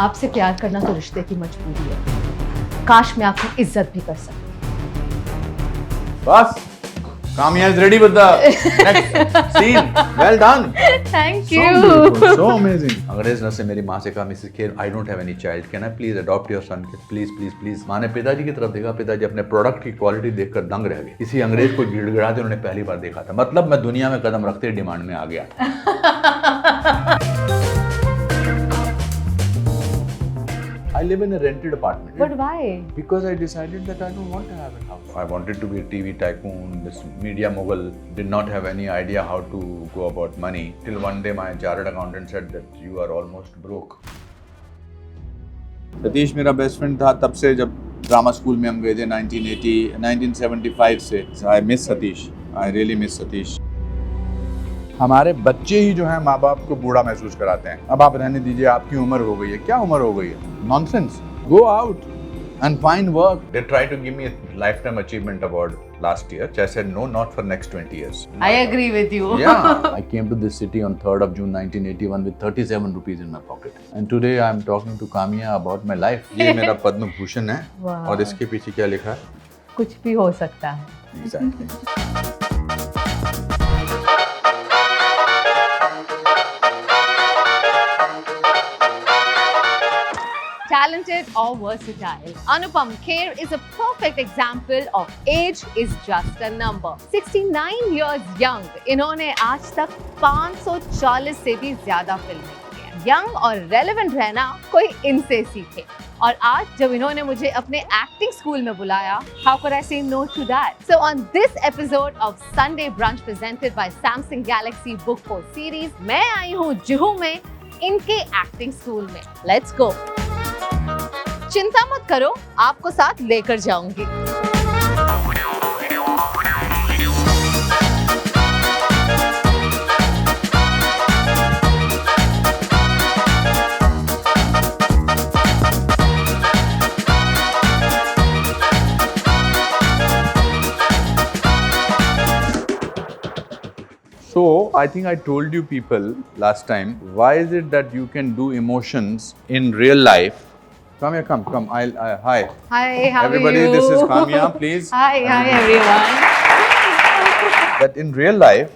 आपसे प्यार करना तो रिश्ते की मजबूरी है। काश मैं आपकी इज्जत भी कर सकती। बस, Kamiya is ready with the next scene. Well done. Thank So you. beautiful, so amazing. अंग्रेज नर्स ने मेरी माँ से कहा, Mrs Kher, I don't have any child. Can I please adopt your son? Please, please, please. माँ ने पिताजी की तरफ देखा, पिताजी अपने प्रोडक्ट की क्वालिटी देखकर दंग रह गए। किसी अंग्रेज को गिड़गिड़ाते उन्होंने पहली बार देखा था। मतलब मैं दुनिया में कदम रखते डिमांड में आ गया। I live in a rented apartment. But why? Because I decided that I don't want to have a house. I wanted to be a TV tycoon, this media mogul. Did not have any idea how to go about money. Till one day my chartered accountant said that you are almost broke. Satish मेरा best friend था तब से, जब drama school में हम गए थे 1975 से। I miss Satish. I really miss Satish. हमारे बच्चे ही जो हैं माँ बाप को बूढ़ा महसूस कराते हैं। अब आप रहने दीजिए, आपकी उम्र हो गई है। क्या उम्र हो गई है? Nonsense. Go out and find work. They try to give me lifetime achievement award last year. I said no, not for next 20 years. I agree with you. Yeah. I came to this city on 3rd of June 1981 with 37 rupees in my pocket. And today I am talking to Kamiya about my life. ये मेरा पद्म भूषण है। Wow. और इसके पीछे क्या लिखा है? कुछ भी हो सकता है। Exactly. Talented or versatile, Anupam Kher is a perfect example of age is just a number. 69 years young, इन्होंने आज तक 540 से भी ज्यादा फिल्में की हैं। यंग और रेलेवेंट रहना कोई इनसे सीखे। और आज जब इन्होंने मुझे अपने एक्टिंग स्कूल में बुलाया, how could I say no to that? So on this episode of Sunday Brunch presented by Samsung Galaxy Book4 Series, मैं आई हूँ जुहू में इनके एक्टिंग स्कूल में। Let's go. चिंता मत करो, आपको साथ लेकर जाऊंगी। So, I think I told you people last time, why is it that you can do emotions in real life? Come here, come. Hi. Hi, how Everybody, are you? this is Kamiya, please. Hi everyone. That in real life,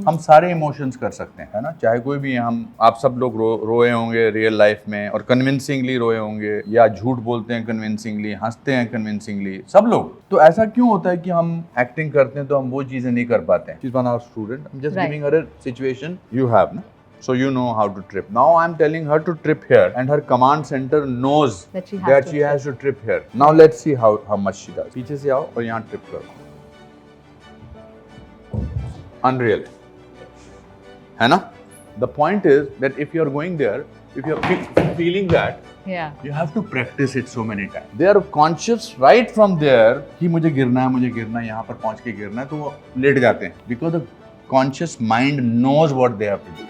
हम सारे emotions कर सकते हैं, है ना? चाहे कोई भी, हम आप सब लोग रोए होंगे रियल लाइफ में, और कन्विंसिंगली रोए होंगे, या झूठ बोलते हैं कन्विंसिंगली, हंसते हैं कन्विंसिंगली, सब लोग। तो ऐसा क्यों होता है कि हम एक्टिंग करते हैं तो हम वो चीजें नहीं कर पाते हैं? She's one of our student. I'm just giving her a situation you have, na? So you know how to trip. Now I'm telling her to trip here, and her command center knows that she has to trip here. Now let's see how much she does. पीछे से आओ और यहाँ trip करो। Unreal, है ना? The point is that if you're going there, if you're feeling that, you have to practice it so many times. They are conscious right from there कि मुझे गिरना है, यहाँ पर पहुँच के गिरना है, तो वो लेट जाते हैं, because the conscious mind knows what they have to do.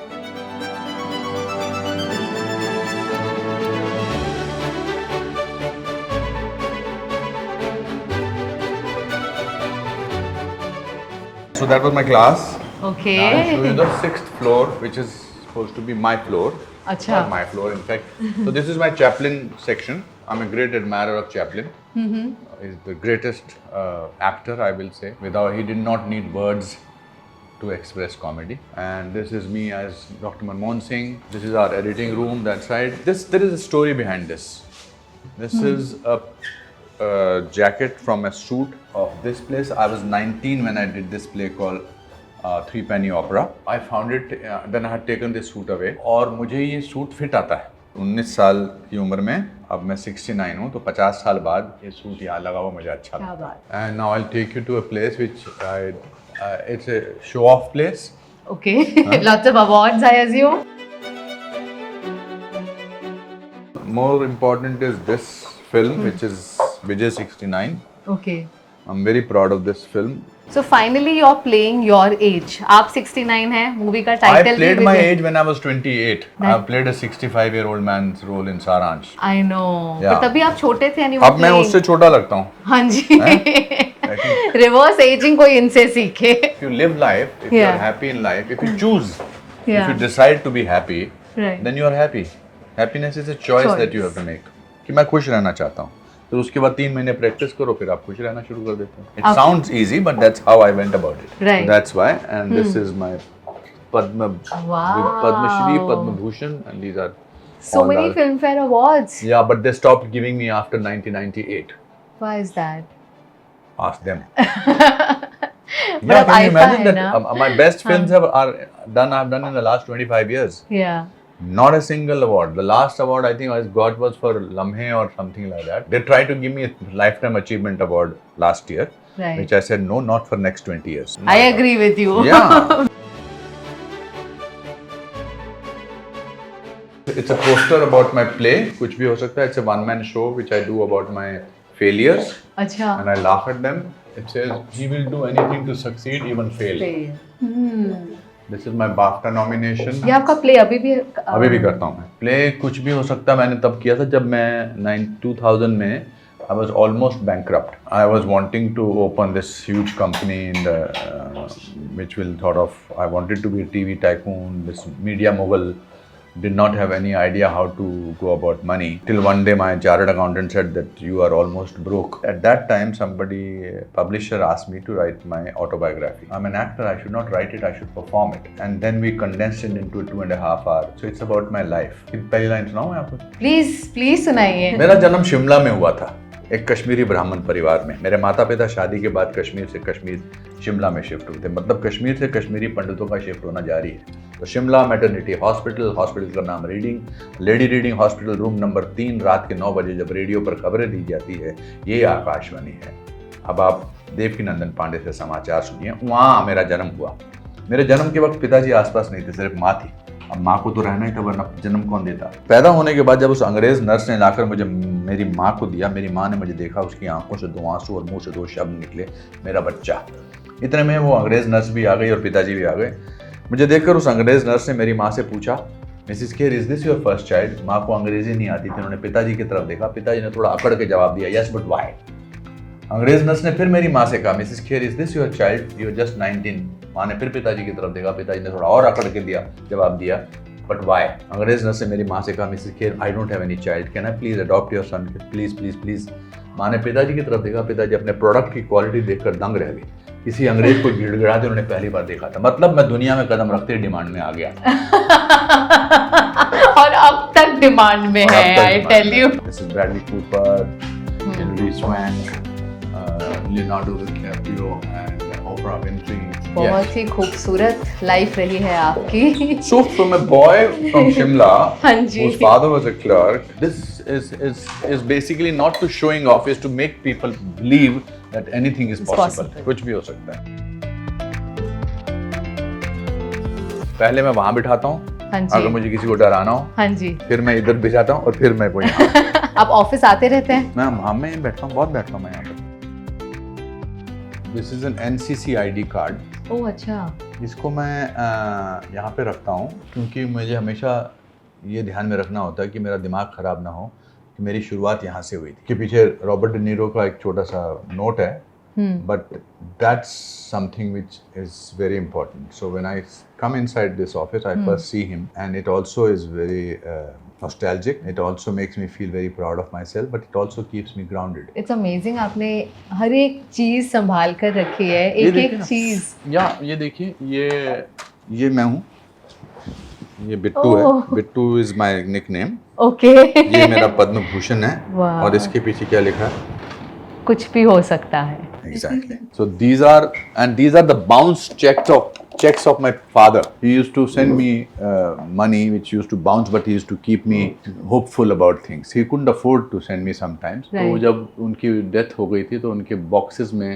So that was my class. Okay. Now I'll show you the 6th floor, which is supposed to be my floor. अच्छा. Not my floor, in fact. So this is my Chaplin section. I'm a great admirer of Chaplin. He's the greatest actor, I will say. He did not need words to express comedy. And this is me as Dr. Manmohan Singh. This is our editing room, that side. There is a story behind this. This is a jacket from a shoot of this place. I was 19 when I did this play called Three Penny Opera. I found it, then I had taken this suit away. और मुझे ये suit fit आता है। 19 साल की उम्र में, अब मैं 69 हूँ, तो 50 साल बाद ये सूट यहाँ लगा हुआ मुझे अच्छा लगता है। And now I'll take you to a place which it's a show-off place. Okay. Lots of awards, I assume. More important is this film, which is Vijay 69. Okay. I'm very proud of this film. So finally you're playing your age. आप 69 हैं, movie का title I played my age when I was 28. I played a 65-year-old man's role in Saransh. I know. Yeah. पर तभी आप छोटे थे। अब मैं उससे छोटा लगता हूँ। हाँ जी। Reverse aging कोई इनसे सीखे। If you live life, if you are happy in life, if you choose, if you decide to be happy, then you are happy. Happiness is a choice that you have to make कि मैं खुश रहना चाहता हूँ। तो उसके बाद 3 महीने प्रैक्टिस करो, फिर आप खुश रहना शुरू कर देते हो। It sounds easy but that's how I went about it. That's why and this is my Padma Shri, Padma Bhushan, and these are so many Filmfare awards. Yeah, but they stopped giving me after 1998. Why is that? Ask them. Yeah, can you imagine that my best films I've done in the last 25 years. Yeah. Not a single award. The last award I think I got was for Lamhe or something like that. They tried to give me a Lifetime Achievement Award last year, which I said no, not for next 20 years. I agree with you. Yeah. It's a poster about my play, Kuch bhi ho sakta hai. It's a one-man show which I do about my failures. Achha. And I laugh at them. It says, he will do anything to succeed, even fail. This is my BAFTA nomination. ये आपका play अभी भी करता हूँ मैं। Play कुछ भी हो सकता है मैंने तब किया था जब मैं 2000 में I was almost bankrupt. I was wanting to open this huge company in the which will sort of I wanted to be a TV tycoon, this media mogul. Did not have any idea how to go about money till one day my chartered accountant said that you are almost broke. At that time publisher asked me to write my autobiography. I'm an actor, I should not write it, I should perform it, and then we condensed it into 2.5 hours. So it's about my life. पहली line सुनाऊं मैं आपको? Please सुनाइए। मेरा जन्म शिमला में हुआ था, एक कश्मीरी ब्राह्मण परिवार में। मेरे माता पिता शादी के बाद कश्मीर से शिमला में शिफ्ट हुए थे। मतलब कश्मीर से कश्मीरी पंडितों का शिफ्ट होना जारी है। तो शिमला मैटरनिटी हॉस्पिटल का नाम lady reading hospital, room number 3, रात के 9 बजे जब रेडियो पर खबरें दी जाती है, ये आकाशवाणी है। अब आप देवकीनंदन पांडे से समाचार सुनिए। वहाँ मेरा जन्म हुआ। मेरे जन्म के वक्त पिताजी आसपास नहीं थे, सिर्फ माँ थी। अब माँ को तो रहना ही था, वरना जन्म कौन देता। पैदा होने के बाद जब उस अंग्रेज नर्स ने लाकर मुझे मेरी माँ को दिया, मेरी माँ ने मुझे देखा, उसकी आंखों से 2 आंसू और मुंह से 2 शब्द निकले, मेरा बच्चा। इतने में वो अंग्रेज नर्स भी आ गई और पिताजी भी आ गए। मुझे देखकर उस अंग्रेज नर्स ने मेरी माँ से पूछा, Mrs Kher, is this your first child? माँ को अंग्रेजी नहीं आती थी, उन्होंने पिताजी की तरफ देखा। पिताजी ने थोड़ा अकड़ के जवाब दिया, यस बट व्हाई? अंग्रेज नर्स ने फिर मेरी माँ से कहा, Mrs Kher, is this your child? You are just 19। माँ ने फिर पिताजी की तरफ देखा। पिताजी ने थोड़ा और अकड़ के जवाब दिया, बट व्हाई? अंग्रेज नर्स ने मेरी माँ से कहा, Mrs Kher, I don't have any child, can I please adopt your son? Please please please. माँ ने पिताजी की तरफ देखा। पिताजी अपने प्रोडक्ट की क्वालिटी देखकर दंग रह गई। किसी अंग्रेज को गिड़गिड़ाते उन्होंने पहली बार देखा था। मतलब मैं दुनिया में कदम रखते ही डिमांड में आ गया। और अब तक डिमांड में है, I tell you. This is Bradley Cooper, Hillary Swank, Leonardo DiCaprio and Oprah Winfrey. बहुत ही खूबसूरत लाइफ रही है आपकी। So from a boy from Shimla, Hanji, whose father was a clerk, this is basically not to showing off, is to make people believe that anything is possible. कुछ भी हो सकता है। पहले मैं वहाँ बिठाता हूँ, अगर मुझे किसी को डराना हो। हाँ जी। फिर मैं इधर बिठाता हूँ और फिर मैं वो यहाँ। आप ऑफिस आते रहते हैं? मैं बैठता हूँ, बहुत बैठता हूँ मैं यहाँ पे। This is an NCC ID card. ओह अच्छा। इसको मैं यहाँ पे रखता हूँ क्योंकि मुझे हमेशा ये ध्यान में रखना होता है कि मेरा दिमाग ख़राब ना हो कि मेरी शुरुआत यहाँ से हुई थी। कि पीछे रॉबर्ट डिनीरो का एक छोटा सा नोट है, but that's something which is very important. So when I come inside this office, I first see him, and it also is very nostalgic. It also makes me feel very proud of myself, but it also keeps me grounded. It's amazing, आपने हर एक चीज संभाल कर रखी है, एक चीज। या ये देखिए, ये मैं हूँ, ये बिट्टू है। Bittu is my nickname. Okay. ये मेरा पद्म भूषण है। और इसके पीछे क्या लिखा है? कुछ भी हो सकता है। Exactly. So these are the bounce checks of my father. He used to send me money which used to bounce, but he used to keep me hopeful about things. He couldn't afford to send me sometimes. तो जब उनकी death हो गई थी तो उनके boxes में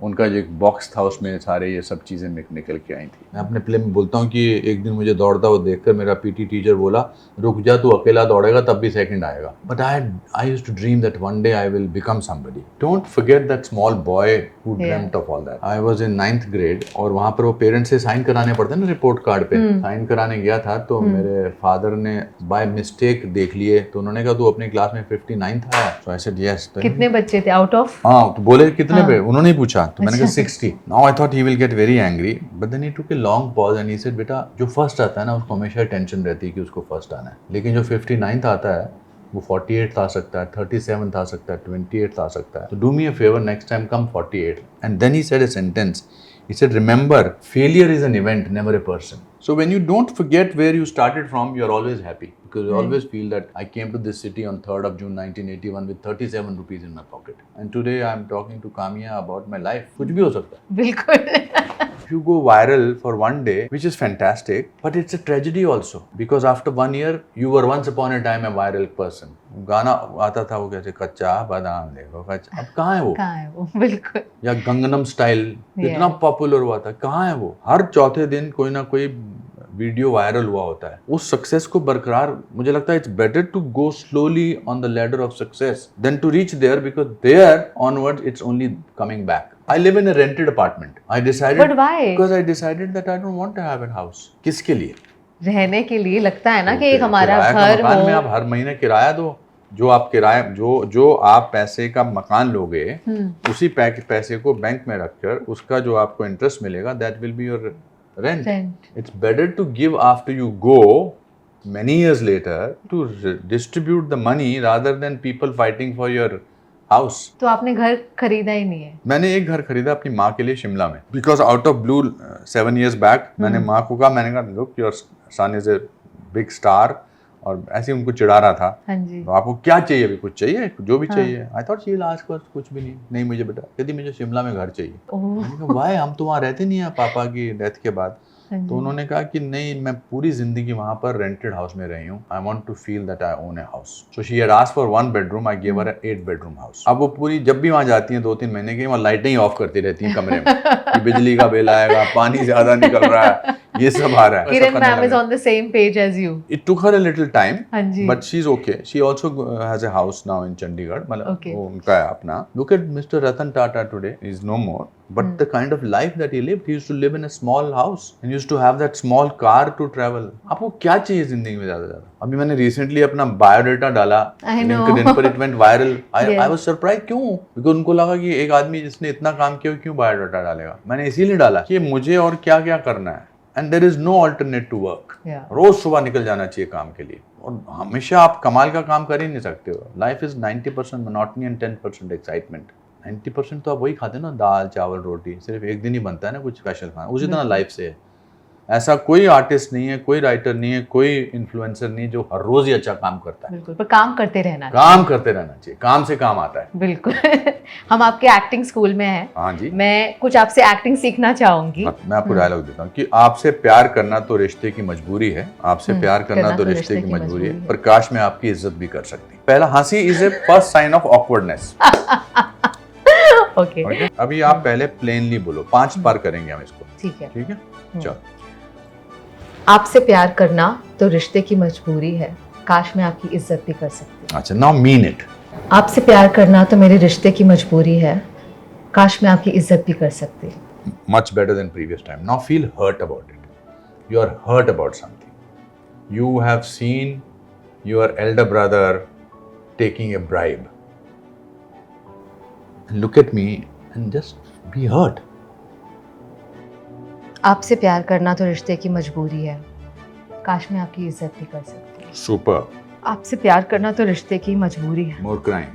उनका जो एक बॉक्स था उसमें सारे ये सब चीज़ें निकल के आई थी। मैं अपने प्ले में बोलता हूँ कि एक दिन मुझे दौड़ता हुआ देखकर मेरा पीटी टीचर बोला, रुक जा, तू अकेला दौड़ेगा तब भी सेकंड आएगा। But I used to dream that one day I will become somebody. Don't forget that small boy who dreamed of all that. I was in 9th grade और वहाँ पर वो पेरेंट्स से साइन कराने पड़ते हैं ना रिपोर्ट कार्ड पे। साइन कराने गया था तो मेरे फादर ने बाय मिस्टेक देख लिए, तो उन्होंने कहा तू अपनी क्लास में 59th आया। सो आई सेड यस। कितने बच्चे थे आउट ऑफ? हाँ, तो बोले कितने पे, उन्होंने ही पूछा। तो मैंने कहा 60. Now I thought he will get very angry, but then he took a long pause and he said बेटा जो फर्स्ट आता है ना उसको हमेशा टेंशन रहती है कि उसको फर्स्ट आना है, लेकिन जो 59th आता है वो 48th आ सकता है, 37th आ सकता है, 28th आ सकता है. तो do me a favour, next time come 48th. And then he said a sentence. He said, remember, failure is an event, never a person. So when you don't forget where you started from, you are always happy. Because you always feel that I came to this city on 3rd of June 1981 with 37 rupees in my pocket. And today I am talking to Kamiya about my life. कुछ भी हो सकता है. बिल्कुल. If you go viral for one day, which is fantastic, but it's a tragedy also. Because after 1 year, you were once upon a time a viral person. गाना आता था वो कैसे कच्चा बादाम देखो कच्चा, अब कहाँ है वो? कहाँ है वो? बिल्कुल. या गंगनम स्टाइल कितना पॉपुलर हुआ था, कहाँ है वो? हर चौथे दिन कोई ना कोई वीडियो वायरल हुआ होता है. उस सक्सेस को बरकरार, मुझे लगता है it's better to go slowly on the ladder of success than to reach there, because there onwards it's only coming back. I live in a rented apartment. I decided. But why? Because I decided that I don't want to have a house. किसके लिए? रहने के लिए. लगता है ना कि एक हमारा घर हो. मकान में आप हर महीने किराया दो. जो आप किराया जो आप पैसे का मकान लोगे, उसी पैसे को बैंक में रखकर उसका जो आपको इंटरेस्ट मिलेगा, that will be your rent. It's better to give after you go many years later to distribute the money rather than people fighting for your house. तो आपने घर खरीदा ही नहीं है? मैंने एक घर खरीदा अपनी माँ के लिए शिमला में. Because out of blue 7 years back मैंने माँ को कहा, मैंने कहा look your son is a big star, और ऐसे उनको चिढ़ा रहा था. हाँ जी. तो आपको क्या चाहिए? अभी कुछ चाहिए? जो भी चाहिए. I thought she will ask for कुछ भी नहीं मुझे बेटा, कहती मुझे शिमला में घर चाहिए. मैंने कहा व्हाई, हम तो वहाँ रहते नहीं है पापा की डेथ के बाद. तो उन्होंने कहा कि नहीं, मैं पूरी जिंदगी वहाँ पर रेंटेड हाउस में रही हूँ. I want to feel that I own a house. So she had asked for 1 bedroom. I give her 8 bedroom house. अब वो पूरी जब भी वहाँ जाती हैं 2-3 महीने की, वहाँ लाइटें ही ऑफ करती रहती हैं कमरे में कि बिजली का बिल आएगा, पानी ज्यादा निकल रहा है, ये सब आ रहा है. Kiran ma'am is on the same page as you. It took her a little time, हाँ जी. but she's okay. She also has a house now in Chandigarh. मतलब वो उनका है अपना. Look at Mr. Ratan Tata today. He's no more. But the kind of life that he lived, he used to live in a small house and used to have that small car to travel. आपको क्या चाहिए जिंदगी में ज्यादा? अभी मैंने recently अपना biodata डाला LinkedIn पर, it went viral. I was surprised. क्यों? Because उनको लगा कि एक आदमी जिसने इतना काम किया क्यों बायोडाटा डालेगा. मैंने इसीलिए डाला कि मुझे और क्या क्या करना है. And there is no alternate to work. रोज सुबह निकल जाना चाहिए काम के लिए, और हमेशा आप कमाल का काम कर ही नहीं सकते हो. Life is 90% monotony and 10% excitement. 90% तो आप वही खाते हो ना, दाल चावल रोटी. सिर्फ एक दिन ही बनता है ना कुछ स्पेशल खाना. उसी तरह लाइफ से है. ऐसा कोई आर्टिस्ट नहीं है, कोई राइटर नहीं है, कोई इन्फ्लुएंसर नहीं जो हर रोज ही अच्छा काम करता है. बिल्कुल, पर काम करते रहना चाहिए. काम से काम आता है. बिल्कुल. हम आपके एक्टिंग स्कूल में हैं. हाँ जी. मैं कुछ आपसे एक्टिंग सीखना चाहूंगी. मैं आपको डायलॉग देता हूँ कि आपसे प्यार करना तो रिश्ते की मजबूरी है. आपसे प्यार करना तो रिश्ते की मजबूरी है, पर काश मैं आपकी इज्जत भी कर सकती. पहला हंसी is a first sign of awkwardness. Okay. अभी आप पहले प्लेनली बोलो. 5 बार करेंगे हम इसको. ठीक है. ठीक है, चलो. आपसे प्यार करना तो रिश्ते की मजबूरी है, काश मैं आपकी इज्जत भी कर सकती. अच्छा, नाउ मीन इट. आपसे प्यार करना तो मेरे रिश्ते की मजबूरी है, काश मैं आपकी इज्जत भी कर सकती. Much better than previous time. Now feel hurt about it. You are hurt about something. You have seen your elder brother taking a bribe. And look at me and just be hurt. आपसे प्यार करना तो रिश्ते की मजबूरी है, काश मैं आपकी इज्जत भी कर सकती. Super. आपसे प्यार करना तो रिश्ते की मजबूरी है. More crying.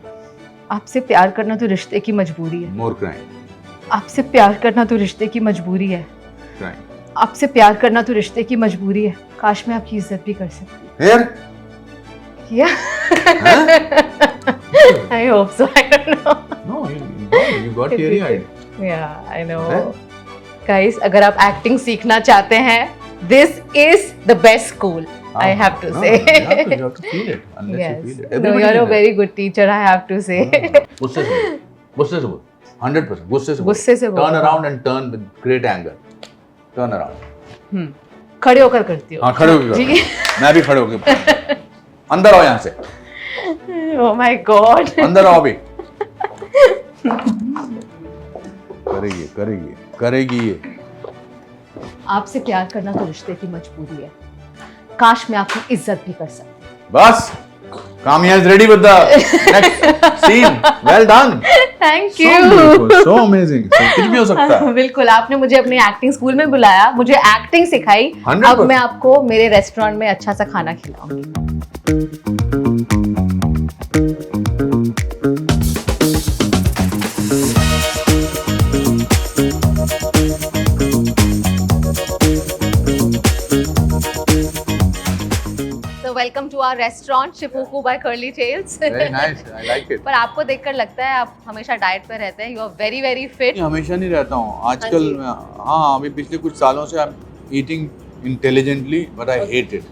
आपसे प्यार करना तो रिश्ते की मजबूरी है. More crying. आपसे प्यार करना तो रिश्ते की मजबूरी है. Crying. आपसे प्यार करना तो रिश्ते की मजबूरी है, काश मैं आपकी इज्जत भी कर सकती. Here? Yeah. I hope so. I don't know. No, you got teary-eyed. Yeah, I know. Guys, अगर आप एक्टिंग सीखना चाहते हैं, this is the best school. I have to say. You have to feel it. Unless you feel it. No, you're a very good teacher. I have to say. गुस्से से बोल. 100%. गुस्से से बोल. Turn around and turn with great anger. Turn around. खड़े होकर करती हो. हाँ, खड़े होकर. मैं भी खड़े होकर. अंदर आओ यहाँ से. Oh my God. अंदर आओ अभी. करेगी ये. आपसे प्यार करना तो रिश्ते की मजबूरी है, काश मैं आपकी इज्जत भी कर सकती. बस. Kamiya is ready with the next scene. Well done. Thank So you. beautiful, so amazing. So कुछ भी हो सकता है. बिल्कुल, आपने मुझे अपने एक्टिंग स्कूल में बुलाया, मुझे एक्टिंग सिखाई, 100%. अब मैं आपको मेरे रेस्टोरेंट में अच्छा सा खाना खिलाऊंगी। Welcome to our restaurant Shifuku by Curly Tales. Very nice. I like it. पर आपको देखकर लगता है आप हमेशा डाइट पे रहते हैं। You are very very fit. हमेशा नहीं रहता हूँ आजकल। हाँ, अभी पिछले कुछ सालों से I am eating intelligently but I hate it.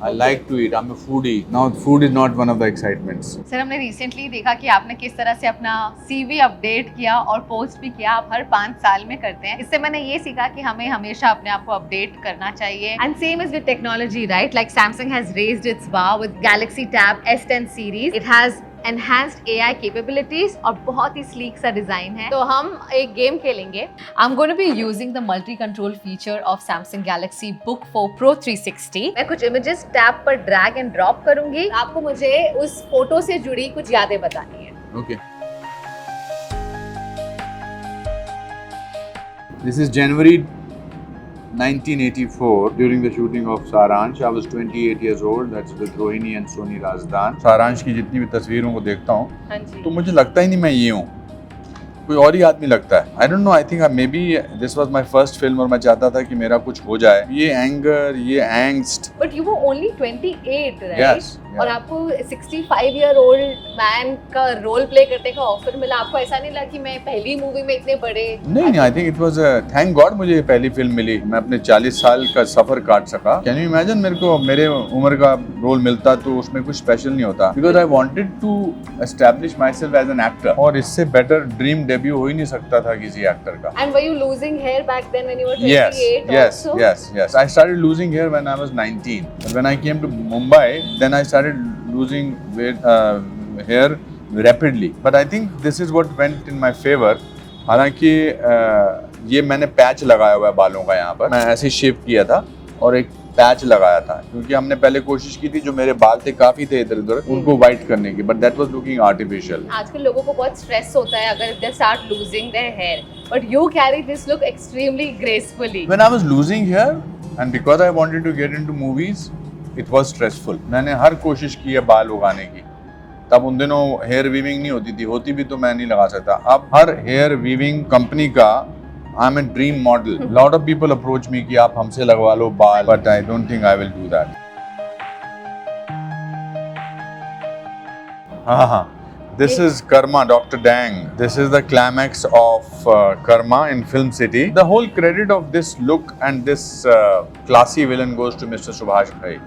I like to eat. I am a foodie. Now food is not one of the excitements. Sir, हमने रिसेंटली देखा कि आपने किस तरह से अपना सीवी अपडेट किया और पोस्ट भी किया। आप हर 5 साल में करते हैं। इससे मैंने ये सीखा कि हमें हमेशा अपने आप को अपडेट करना चाहिए। And same is with technology, right? Like Samsung has raised its bar with Galaxy Tab S10 series. It has enhanced AI capabilities और बहुत ही sleek सा डिजाइन है। तो हम एक गेम खेलेंगे। I'm going to be using the multi-control feature of Samsung Galaxy Book4 Pro 360. मैं कुछ images टैब पर drag and drop करूंगी। आपको मुझे उस फोटो से जुड़ी कुछ यादें बतानी है। Okay. This is January 1984 during the shooting of Saransh. I was 28 years old. That's with Rohini and Soni Razdan. सारांश की जितनी भी तस्वीरों को देखता हूँ, हाँ जी। तो मुझे लगता ही नहीं मैं ये हूँ, कोई और ही आदमी लगता है. I don't know, I think may be this was my first film और मैं चाहता था कि मेरा कुछ हो जाए. ये एंगर, ये angst. But you were only 28, right? Yes, yeah. और आपको 65 ईयर ओल्ड मैन का रोल प्ले करने का ऑफर मिला। आपको ऐसा नहीं लगा कि मैं पहली मूवी में इतने बड़े? नहीं, I think it was thank God मुझे ये पहली फिल्म मिली. मैं अपने 40 साल का सफर काट सका. कैन यू इमेजिन मेरे को मेरे उम्र का रोल मिलता तो उसमें कुछ स्पेशल नहीं होता. Because I wanted to establish myself as an actor. और इससे बेटर ड्रीम डेब्यू हो ही नहीं सकता था किसी एक्टर का. And were you losing hair back then when you were 28 Yes. I started losing hair when I was 19. But when I came to Mumbai, then I started losing weight, hair rapidly. But I think this is what went in my favor. हालांकि ये मैंने patch लगाया हुआ है बालों का. यहाँ पर मैं ऐसे शेप किया था और एक पैच लगाया था, क्योंकि हमने पहले कोशिश की थी जो मेरे बाल थे काफी थे इधर उधर, उनको व्हाइट करने की, but that was looking artificial. आजकल लोगों को बहुत स्ट्रेस होता है अगर they start losing their hair, but you carry this look extremely gracefully. When I was losing hair and because I wanted to get into movies, it was stressful. मैंने हर कोशिश की है बाल उगाने की. तब उन दिनों हेयर वीविंग नहीं होती भी तो मैं नहीं लगा सकता. अब हर हेयर वीविंग कंपनी का I am a dream model. Lot of people approach me कि आप हमसे लगवा लो बाल, but I don't think I will do that. हाँ. This is Karma, Dr. Dang. This is the climax of Karma in Film City. The whole credit of this look and this classy villain goes to Mr. Subhash Bhai.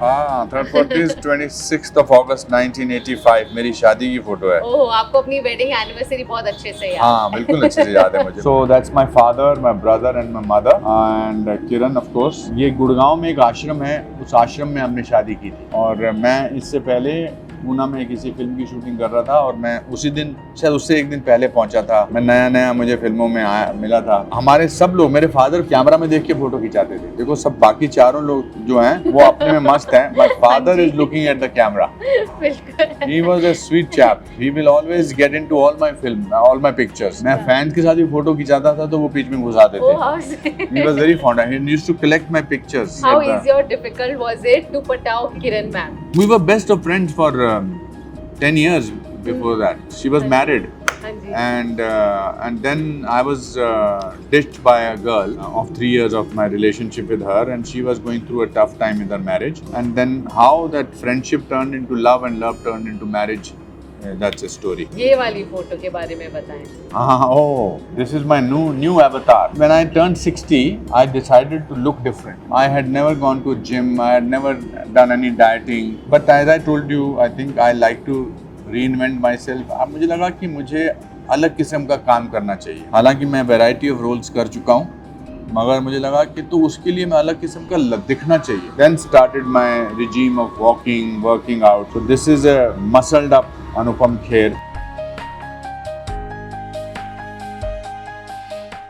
हाँ, third party is 26th of August 1985. मेरी शादी की photo है. ओह, आपको अपनी wedding anniversary बहुत अच्छे से याद है. हाँ, बिल्कुल अच्छे से याद है मुझे. So that's my father, my brother and my mother and Kiran of course. ये गुड़गांव में एक आश्रम है, उस आश्रम में हमने शादी की थी. और मैं इससे पहले पूना में किसी फिल्म की शूटिंग कर रहा था और मैं उसी दिन, शायद उससे एक दिन पहले पहुंचा था. मैं नया मुझे फिल्मों में मिला था. हमारे सब लोग, मेरे फादर कैमरा में देख के फोटो खिंचाते थे. देखो सब बाकी चारों लोग जो हैं वो अपने में मस्त हैं. My father is looking at the camera. He was a sweet chap. He will always get into all my film, all my pictures. मैं फैन के साथ भी फोटो खिंचाता था तो वो बीच में घुसा देते. Oh, how sweet. He was very fond. He used to collect my pictures. How easy or difficult was it to put out Kiran ma'am? We were best of friends for 10 years before that. She was married. And then I was ditched by a girl of 3 years of my relationship with her, and she was going through a tough time with her marriage. And then how that friendship turned into love and love turned into marriage. That's a story. ये वाली photo के बारे में बताएं. Oh, this is my new avatar. When I turned 60, I decided to look different. I had never gone to a gym. I had never done any dieting. But as I told you, I think I like to reinvent myself. अब मुझे लगा कि मुझे अलग किस्म का काम करना चाहिए. हालांकि मैं वैरायटी ऑफ रोल्स कर चुका हूँ, मगर मुझे लगा कि तो उसके लिए मैं अलग किस्म का दिखना चाहिए. Then started my regime of walking, working out. So this is a muscled up Anupam Kher.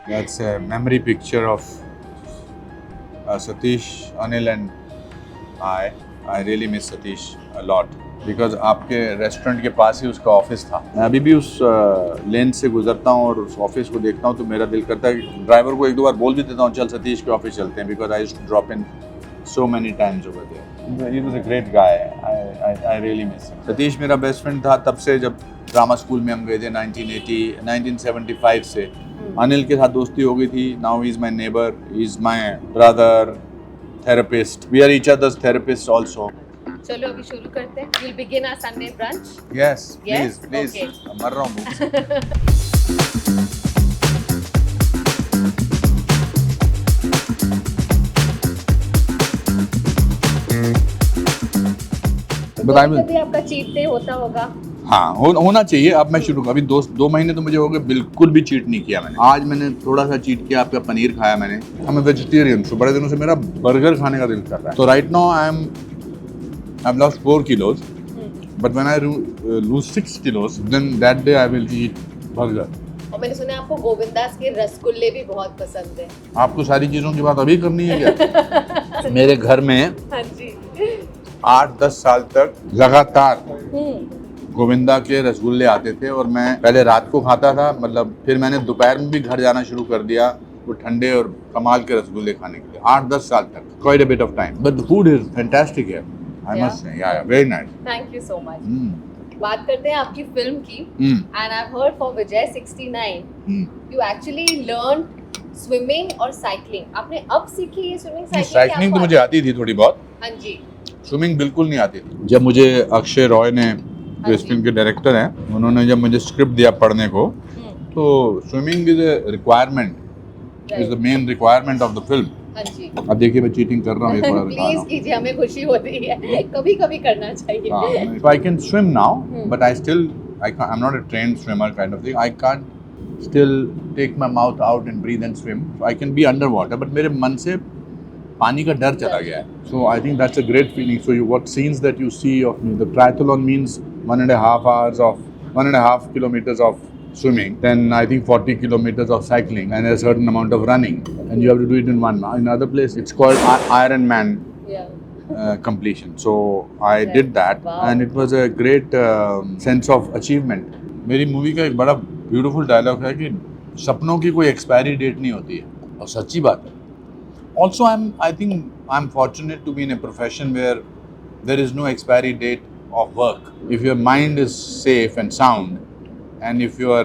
That's a memory picture of Satish, Anil and I. I really miss Satish a lot because आपके restaurant के पास ही उसका office था। मैं अभी भी उस लेन से गुजरता हूँ और उस ऑफिस को देखता हूँ तो मेरा दिल करता है कि ड्राइवर को एक दो बार बोल भी देता हूँ चल सतीश के ऑफिस चलते हैं, because I used to drop in so many times over there. He was a great guy. I really miss him. Satish मेरा बेस्ट फ्रेंड था तब से जब ड्रामा स्कूल में हम गए थे 1975 से। अनिल के साथ दोस्ती हो गई थी। Now he is my neighbor, he is my brother, therapist. We are each other's therapists also. चलो अभी शुरू करते हैं. We'll begin our Sunday brunch. Yes, Yes? please. Okay. मर रहा हूँ भूख से। कभी आपका चीट डे होता होगा? हाँ होना चाहिए। अब मैं शुरू अभी 2 महीने तो मुझे हो गए बिल्कुल भी चीट नहीं किया मैंने। आज मैंने थोड़ा सा चीट किया, आपका पनीर खाया मैंने। मैं वेजिटेरियन हूँ, बड़े दिनों से मेरा बर्गर खाने का दिल कर रहा है। तो right now I've lost 4 kilos, but when I lose 6 kilos, then that day I will eat burger. और मैंने सुना आपको गोविंदास के रसगुल्ले भी बहुत पसंद है। आपको सारी चीजों की बात अभी करनी है क्या? मेरे घर में हाँ जी 8-10 साल तक लगातार गोविंदा के रसगुल्ले आते थे और मैं पहले रात को खाता था, मतलब फिर मैंने दोपहर में भी घर जाना शुरू कर दिया वो ठंडे और कमाल के रसगुल्ले खाने के लिए। 8-10 साल तक, quite a bit of time, but the food is fantastic here, I must say. Yeah, very nice. Thank you so much. बात करते हैं आपकी फिल्म की। And I've heard for Vijay 69 you actually learned swimming और cycling. आपने अब सीखी ये स्विमिंग साइकिलिंग? साइकिलिंग तो मुझे आती थी थोड़ी बहुत। हाँ जी। स्विमिंग बिल्कुल नहीं आती थी। जब मुझे अक्षय रॉय ने, जो इस फिल्म के डायरेक्टर हैं, उन्होंने जब मुझे स्क्रिप्ट दिया पढ़ने को, तो swimming is a requirement, is the main requirement of the film. हाँ जी। अब देखिए मैं चीटिंग कर रहा हूँ एक बार। प्लीज कीजिए, हमें खुशी होती है, कभी कभी करना चाहिए। If I can swim now, but I still I'm not a trained swimmer kind of thing. I can't still take my mouth out and breathe and swim. I can be underwater, but मेरे मन से पानी का डर चला गया है। So I think that's a great feeling. So what scenes that you see of the triathlon means 1.5 kilometers of swimming, then I think 40 kilometers of cycling and a certain amount of running, and you have to do it in one. In another place, it's called Ironman completion. So I did that, and it was a great sense of achievement. मेरी movie का एक बड़ा beautiful dialogue है कि सपनों की कोई expiry date नहीं होती है, और सच्ची बात है। Also, I think I'm fortunate to be in a profession where there is no expiry date of work. If your mind is safe and sound, and if your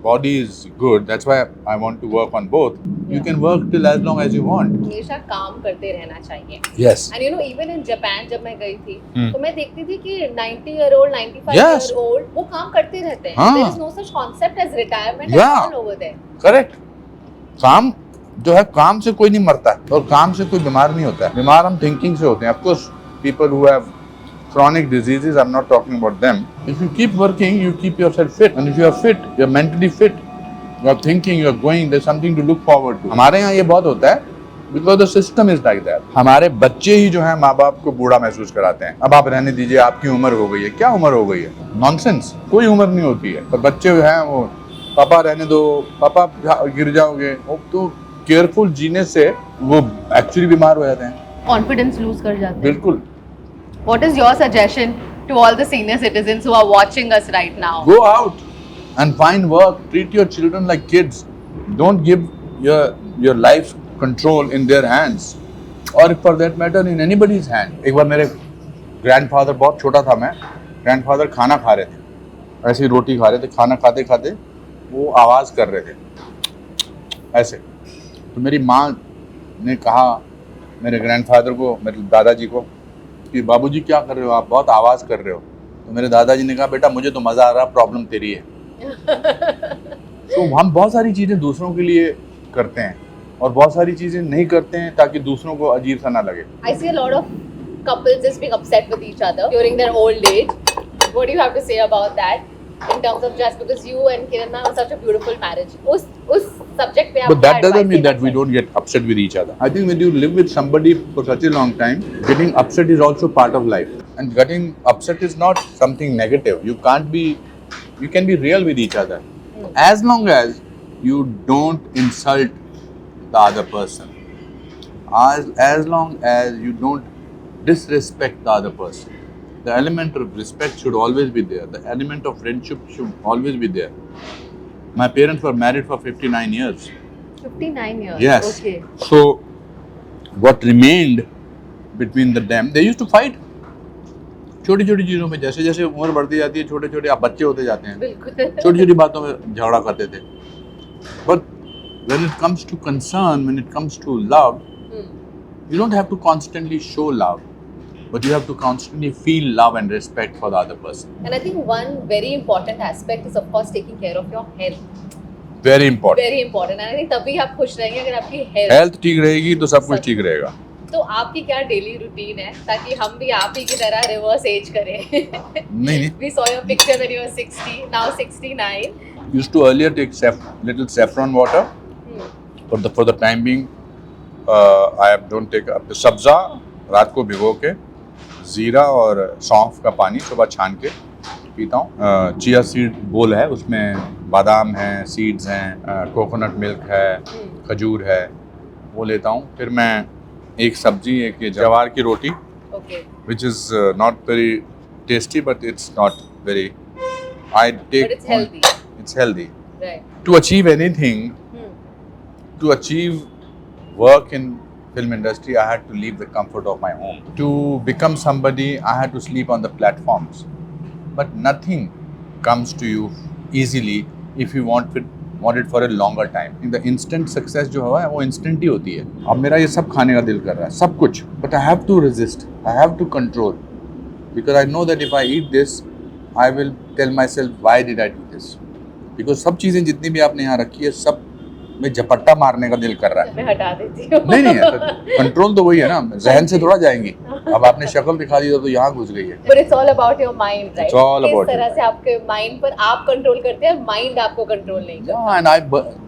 body is good, that's why I want to work on both. You can work till as long as you want. हमेशा काम करते रहना चाहिए। Yes. And you know, even in Japan जब मैं गई थी, तो मैं देखती थी कि 90-year-old, 95-year-old वो काम करते रहते हैं। There is no such concept as retirement at all over there. Correct. काम जो है, काम से कोई नहीं मरता है और काम से कोई बीमार नहीं होता है। बीमार हम थिंकिंग से होते हैं। Of course, people who have chronic diseases, I'm not talking about them. If you keep working, you keep yourself fit, and if you are fit, you're mentally fit, you're thinking, you're going, there's something to look forward to. हमारे यहाँ ये बहुत होता है, because the system is like that. हमारे बच्चे ही जो हैं माँ बाप को बूढ़ा महसूस कराते हैं। अब आप रहने दीजिए, आपकी उम्र हो गई है। क्या उम्र हो गई है? नॉनसेंस, कोई उम्र नहीं होती है। पर बच्चे जो हैं वो, पापा रहने दो, पापा गिर जाओगे, तो केयरफुल जीने से वो एक्चुअली बीमार हो जाते हैं, कॉन्फिडेंस लूज कर जाते हैं। बिल्कुल। What is your suggestion to all the senior citizens who are watching us right now? Go out and find work. Treat your children like kids. Don't give your life control in their hands, or for that matter in anybody's hand. एक बार मेरे grandfather, बहुत छोटा था मैं, grandfather खाना खा रहे थे, ऐसी रोटी खा रहे थे, खाना खाते खाते वो आवाज़ कर रहे थे ऐसे। तो मेरी माँ ने कहा मेरे ग्रैंडफादर को, मेरे दादाजी को, कि बाबूजी क्या कर रहे हो आप, बहुत आवाज़ कर रहे हो। तो मेरे दादाजी ने कहा बेटा मुझे तो मज़ा आ रहा, प्रॉब्लम तेरी है। तो हम बहुत सारी चीज़ें दूसरों के लिए करते हैं और बहुत सारी चीज़ें नहीं करते हैं ताकि दूसरों को अजीब सा ना लगे। I see a lot of couples just being upset with each other during their old age. What do you have to say about that? In terms of just because you and Kiran have such a beautiful marriage, उस subject पे आप But that doesn't mean that we don't get upset with each other. I think when you live with somebody for such a long time, getting upset is also part of life. And getting upset is not something negative. You can be real with each other. As long as you don't insult the other person. As long as you don't disrespect the other person. The element of respect should always be there. The element of friendship should always be there. My parents were married for 59 years. 59 years. Yes. Okay. So, what remained between them, they used to fight. छोटी छोटी चीज़ों में जैसे जैसे उम्र बढ़ती जाती है छोटे छोटे आप बच्चे होते जाते हैं छोटी छोटी बातों में झगड़ा करते थे but when it comes to concern when it comes to love you don't have to constantly show love but you have to constantly feel love and respect for the other person. And I think one very important aspect is of course taking care of your health. Very important. Very important. And I think तभी आप खुश रहेंगे अगर आपकी health ठीक रहेगी तो सब कुछ ठीक रहेगा. तो आपकी क्या डेली रूटीन है ताकि हम भी आप ही की तरह रिवर्स एज करें? नहीं. We saw your picture when you were 60, now 69. Used to earlier take little saffron water. For the time being, I don't take up the sabza रात को भिगो के जीरा और सौंफ का पानी सुबह छान के पीता हूँ. चिया सीड बोल है उसमें बादाम है सीड्स हैं कोकोनट मिल्क है खजूर है वो लेता हूँ. फिर मैं एक सब्जी एक जवार की रोटी which is not very tasty but it's not very I take but it's healthy. It's healthy. Right. To achieve anything to achieve work in film industry I had to leave the comfort of my home. To become somebody I had to sleep on the platforms. But nothing comes to you easily if you want it for a longer time. In the instant success जो है वो instant ही होती है. अब मेरा ये सब खाने का दिल कर रहा है सब कुछ but I have to resist. I have to control because I know that if I eat this I will tell myself why did I do this because सब चीज़ें जितनी भी आपने यहाँ रखी है सब में झपट्टा मारने का दिल कर रहा है. मैं हटा देती हूँ. नहीं कंट्रोल तो वही है ना जहन से थोड़ा जाएंगी. अब आपने शक्ल दिखा दी तो यहाँ घुस गई है. But it's all about your mind, right? It's all about किस तरह से आपके माइंड पर आप कंट्रोल करते हैं माइंड आपको कंट्रोल नहीं करता. Yeah, and I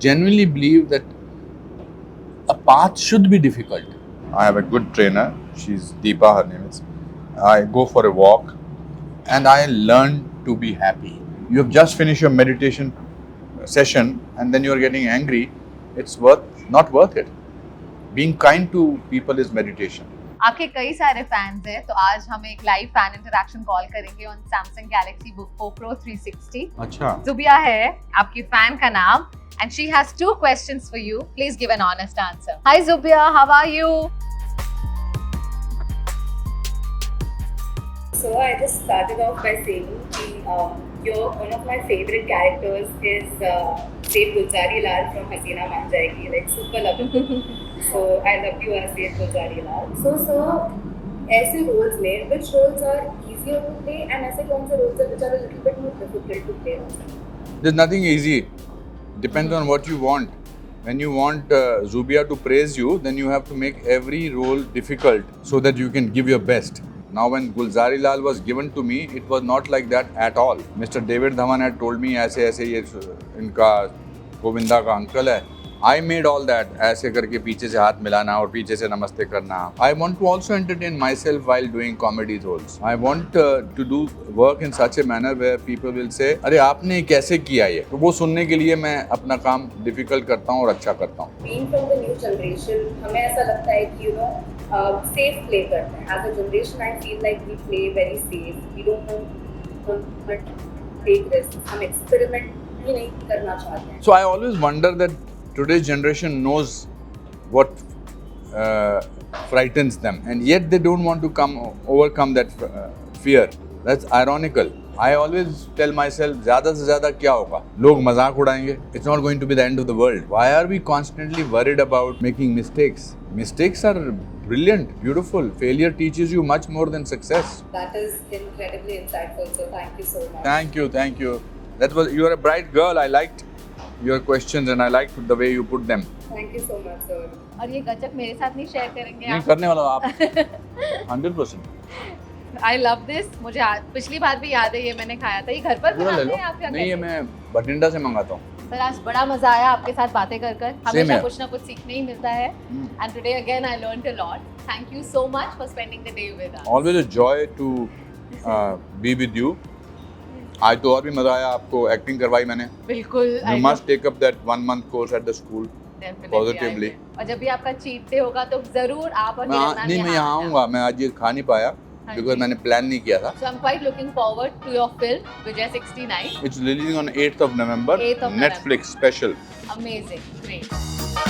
genuinely believe that a path should be difficult. I have a good trainer. She's Deepa, her name is. I go for a walk and I learn to be happy. You have just finished your meditation session and then you are getting angry. It's not worth it. Being kind to people is meditation. आपके कई सारे fans हैं तो आज हम एक live fan interaction call करेंगे on Samsung Galaxy Book4 Pro 360. अच्छा. जुबिया है आपकी फैन का नाम and she has 2 questions for you. Please give an honest answer. Hi Zubia, how are you? So I just started off by saying one of my favorite characters is Seth Gulzari Lal from Hasina Maan Jayegi, like super lovable. So I love you as Seth Gulzari Lal. So sir, ऐसे roles में which roles are easier to play and ऐसे कौन से roles हैं which are a little bit more difficult to play? There's nothing easy. Depends on what you want. When you want Zubia to praise you, then you have to make every role difficult so that you can give your best. Now when Gulzari Lal was given to me, it was not like that at all. Mr. David Dhawan had told me ऐसे ऐसे ये इनका गोविंदा का uncle है. I made all that ऐसे करके पीछे से हाथ मिलाना और पीछे से नमस्ते करना. I want to also entertain myself while doing comedy roles. I want to do work in such a manner where people will say अरे आपने कैसे किया ये. तो वो सुनने के लिए मैं अपना काम difficult करता हूँ और अच्छा करता हूँ. Being from the new generation, हमें ऐसा लगता है कि safe play करते हैं. As a generation, I feel like we play very safe. We don't want to take risks. हम experiment ही नहीं करना चाहते हैं. So I always wonder that today's generation knows what frightens them and yet they don't want to overcome that fear. That's ironical. I always tell myself ज़्यादा से ज़्यादा क्या होगा लोग मजाक उड़ाएंगे. It's not going to be the end of the world. Why are we constantly worried about making mistakes? Mistakes are brilliant, beautiful. Failure teaches you much more than success. That is incredibly insightful. So thank you so much. Thank you. You are a bright girl. I liked your questions and I liked the way you put them. Thank you so much, sir. और ये गजक मेरे साथ नहीं share करेंगे नहीं आप? करने वाला आप 100%. I love this. मुझे पिछली बार भी याद है ये मैंने खाया था. ये घर पर पूरा ले बनाते लो. हैं आप क्या? नहीं ये मैं बठिंडा से मंगाता हूँ. सर आज बड़ा मजा आया आपके साथ बातें कर हमेशा here. कुछ ना कुछ सीखने ही मिलता है. And today again I learned a lot. Thank you so much for spending the day with us. Always a joy to be with you. आज तो और भी मजा आया. आपको एक्टिंग करवाई मैंने. बिल्कुल. You must take up that 1 month course at the school. Definitely, Positively. I will. और जब भी आपका cheat day होगा तो जरूर आप और हिरना नहीं, मैं यहाँ आऊँगा, मैं आज ये खा नहीं पाया because मैंने प्लान नहीं किया था. So I'm quite looking forward to your film Vijay 69. It's releasing on 8th of November. 8th of November. Netflix special. Amazing, great.